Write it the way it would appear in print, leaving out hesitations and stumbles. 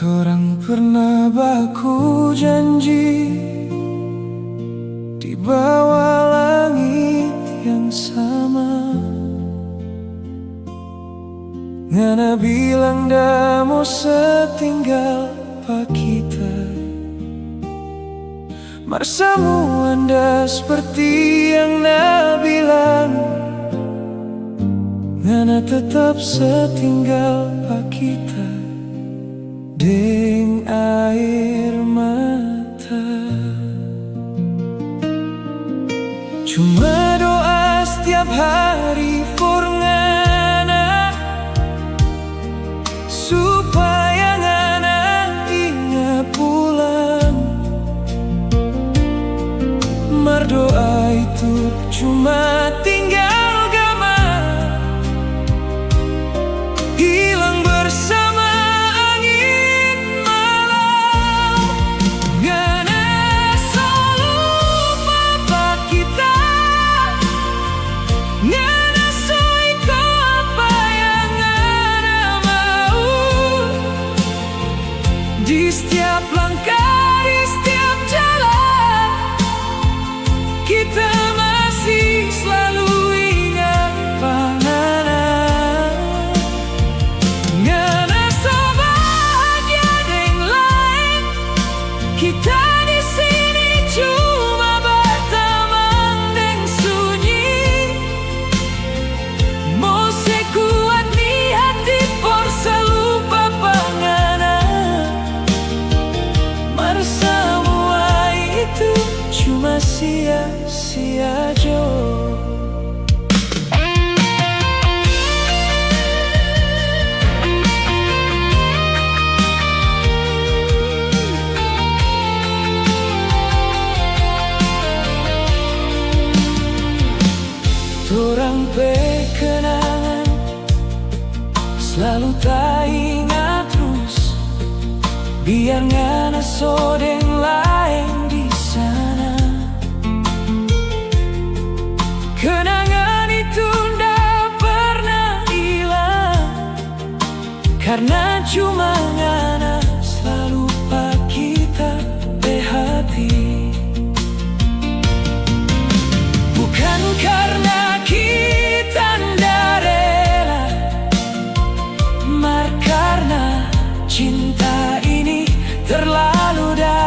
Torang pernah baku janji di bawah langit yang sama. Ngana bilang dah mau setinggal pak kita. Marsamu anda seperti yang nak bilang. Ngana tetap setinggal pak kita. Deng air mata. Cuma doa setiap hari for ngana, supaya ngana ingat pulang. Mardoa itu cuma tinggal gama, hilang bersama. Di setiap langkah, di setiap jalan, kita masih selalu ingat Ngana. Ngana so bahagia dengan lain, kita di sini cuma berteman dengan sunyi. Mau sekuat di hati por selupa Ngana. Semua itu cuma sia-sia jo. Torang pe kenangan selalu tak ingat terus. Biar ngana sodeng lain di sana. Kenangan itu ndak pernah hilang, karena cuma ngana selalu pak kita di hati. Bukan karena kita ndak rela, mar karena cinta ini terlalu dalam.